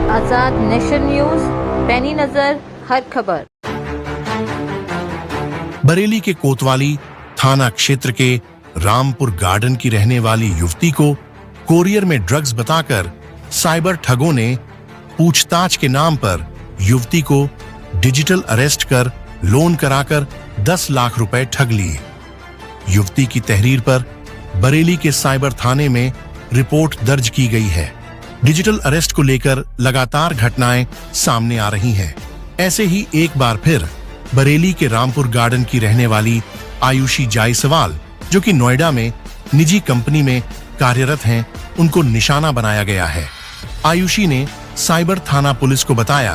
आजाद nation news, पैनी नजर हर खबर। बरेली के कोतवाली थाना क्षेत्र के रामपुर गार्डन की रहने वाली युवती को कोरियर में ड्रग्स बताकर साइबर ठगों ने पूछताछ के नाम पर युवती को डिजिटल अरेस्ट कर लोन कराकर 10 लाख रुपए ठग लिए। युवती की तहरीर पर बरेली के साइबर थाने में रिपोर्ट दर्ज की गई है। डिजिटल अरेस्ट को लेकर लगातार घटनाएं सामने आ रही हैं। ऐसे ही एक बार फिर बरेली के रामपुर गार्डन की रहने वाली आयुषी जायसवाल, जो कि नोएडा में निजी कंपनी में कार्यरत हैं, उनको निशाना बनाया गया है। आयुषी ने साइबर थाना पुलिस को बताया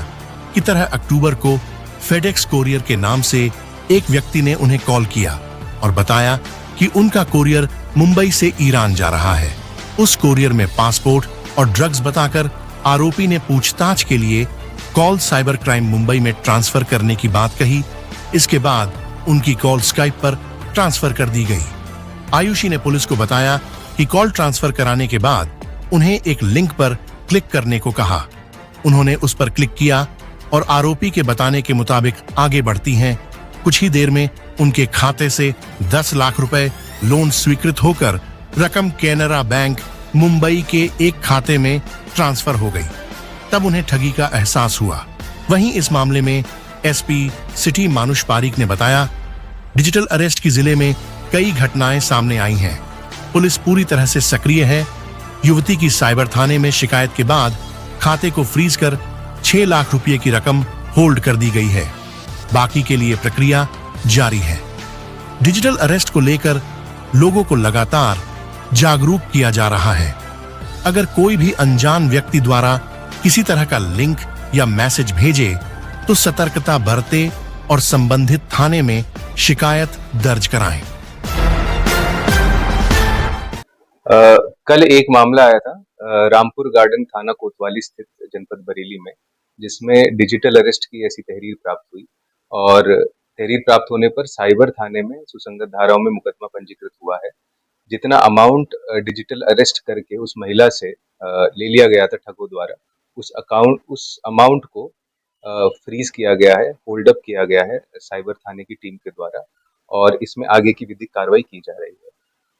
कि 13 अक्टूबर को फेडेक्स कोरियर के नाम से एक व्यक्ति ने उन्हें कॉल किया और बताया कि उनका कोरियर मुंबई से ईरान जा रहा है। उस कोरियर में पासपोर्ट और ड्रग्स बताकर आरोपी ने पूछताछ के लिए कॉल साइबर क्राइम मुंबई में ट्रांसफर करने की बात कही। इसके बाद उनकी कॉल स्काइप पर ट्रांसफर कर दी गई। आयुषी ने पुलिस को बताया कि कॉल ट्रांसफर कराने के बाद उन्हें एक लिंक पर क्लिक करने को कहा। उन्होंने उस पर क्लिक किया और आरोपी के बताने के मुताबिक आगे बढ़ती हैं। कुछ ही देर में उनके खाते से 10 लाख रुपए लोन स्वीकृत होकर रकम कैनरा बैंक मुंबई के एक खाते में ट्रांसफर हो गई। तब उन्हें ठगी का एहसास हुआ। वहीं इस मामले में एसपी सिटी मानुष पारीक ने बताया, डिजिटल अरेस्ट की जिले में कई घटनाएं सामने आई हैं। पुलिस पूरी तरह से सक्रिय है। युवती की साइबर थाने में शिकायत के बाद खाते को फ्रीज कर 6 लाख रुपए की रकम होल्ड कर दी गई है। बाकी के लिए प्रक्रिया जारी है। डिजिटल अरेस्ट को लेकर लोगों को लगातार जागरूक किया जा रहा है। अगर कोई भी अनजान व्यक्ति द्वारा किसी तरह का लिंक या मैसेज भेजे तो सतर्कता बरते और संबंधित थाने में शिकायत दर्ज कराएं। कल एक मामला आया था रामपुर गार्डन थाना कोतवाली स्थित जनपद बरेली में, जिसमें डिजिटल अरेस्ट की ऐसी तहरीर प्राप्त हुई और तहरीर प्राप्त होने पर साइबर थाने में सुसंगत धाराओं में मुकदमा पंजीकृत हुआ है। जितना अमाउंट डिजिटल अरेस्ट करके उस महिला से ले लिया गया था ठगों द्वारा, उस अमाउंट को फ्रीज किया गया है, होल्ड अप किया गया है साइबर थाने की टीम के द्वारा और इसमें आगे की विधिक कार्रवाई की जा रही है।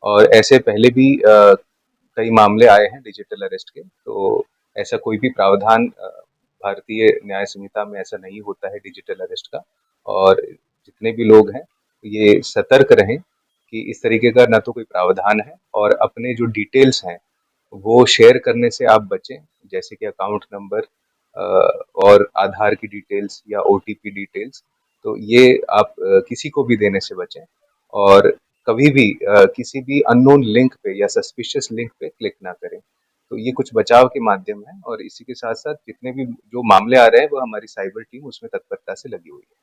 और ऐसे पहले भी कई मामले आए हैं डिजिटल अरेस्ट के, तो ऐसा कोई भी प्रावधान भारतीय न्याय संहिता में ऐसा नहीं होता है डिजिटल अरेस्ट का। और जितने भी लोग हैं ये सतर्क रहें कि इस तरीके का ना तो कोई प्रावधान है और अपने जो डिटेल्स हैं वो शेयर करने से आप बचें, जैसे कि अकाउंट नंबर और आधार की डिटेल्स या ओटीपी डिटेल्स, तो ये आप किसी को भी देने से बचें और कभी भी किसी भी अननोन लिंक पे या सस्पिशियस लिंक पे क्लिक ना करें। तो ये कुछ बचाव के माध्यम है और इसी के साथ साथ जितने भी जो मामले आ रहे हैं वो हमारी साइबर टीम उसमें तत्परता से लगी हुई है।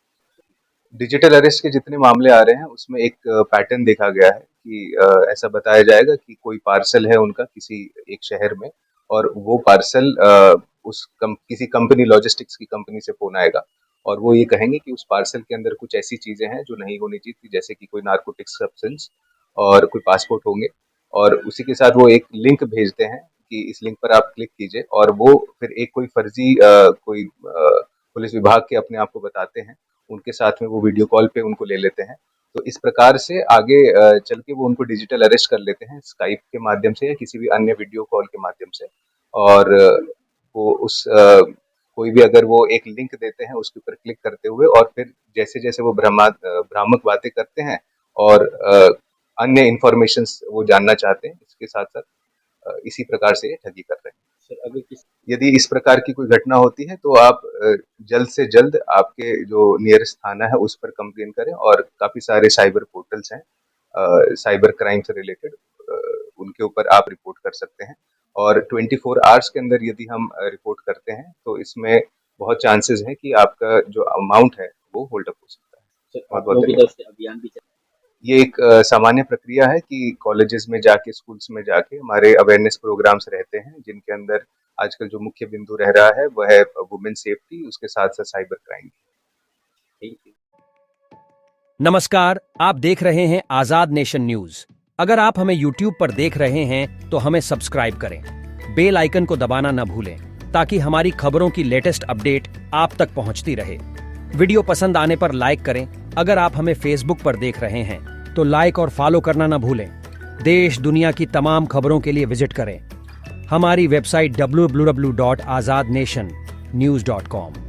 डिजिटल अरेस्ट के जितने मामले आ रहे हैं उसमें एक पैटर्न देखा गया है कि ऐसा बताया जाएगा कि कोई पार्सल है उनका किसी एक शहर में और वो पार्सल किसी कंपनी, लॉजिस्टिक्स की कंपनी से फोन आएगा और वो ये कहेंगे कि उस पार्सल के अंदर कुछ ऐसी चीजें हैं जो नहीं होनी चाहिए थी, जैसे कि कोई नार्कोटिक सब्सटेंस और कोई पासपोर्ट होंगे, और उसी के साथ वो एक लिंक भेजते हैं कि इस लिंक पर आप क्लिक कीजिए और वो फिर एक कोई फर्जी कोई पुलिस विभाग के अपने आप को बताते हैं, उनके साथ में वो वीडियो कॉल पे उनको ले लेते हैं। तो इस प्रकार से आगे चल के वो उनको डिजिटल अरेस्ट कर लेते हैं स्काइप के माध्यम से या किसी भी अन्य वीडियो कॉल के माध्यम से। और वो कोई भी अगर वो एक लिंक देते हैं उसके ऊपर क्लिक करते हुए और फिर जैसे जैसे वो भ्रामक बातें करते हैं और अन्य इंफॉर्मेशन वो जानना चाहते हैं, इसके साथ साथ इसी प्रकार से ठगी कर रहे हैं। यदि इस प्रकार की कोई घटना होती है तो आप जल्द से जल्द आपके जो नियरेस्ट थाना है उस पर कंप्लेन करें और काफी सारे साइबर पोर्टल्स हैं साइबर क्राइम से रिलेटेड, उनके ऊपर आप रिपोर्ट कर सकते हैं और 24 आवर्स के अंदर यदि हम रिपोर्ट करते हैं तो इसमें बहुत चांसेस है कि आपका जो अमाउंट है वो होल्ड अप हो सकता है। अभियान भी ये एक सामान्य प्रक्रिया है कि कॉलेजेस में जाके, स्कूल्स में जाके हमारे अवेयरनेस प्रोग्राम्स रहते हैं, जिनके अंदर आजकल जो मुख्य बिंदु रह रहा है वह है वुमेन सेफ्टी, उसके साथ साथ साइबर क्राइम। नमस्कार, आप देख रहे हैं आजाद नेशन न्यूज। अगर आप हमें YouTube पर देख रहे हैं तो हमें सब्सक्राइब करें, बेल आइकन को दबाना न भूलें ताकि हमारी खबरों की लेटेस्ट अपडेट आप तक पहुंचती रहे। वीडियो पसंद आने पर लाइक करें। अगर आप हमें फेसबुक पर देख रहे हैं तो लाइक और फॉलो करना ना भूलें। देश दुनिया की तमाम खबरों के लिए विजिट करें हमारी वेबसाइट www.azadnationnews.com।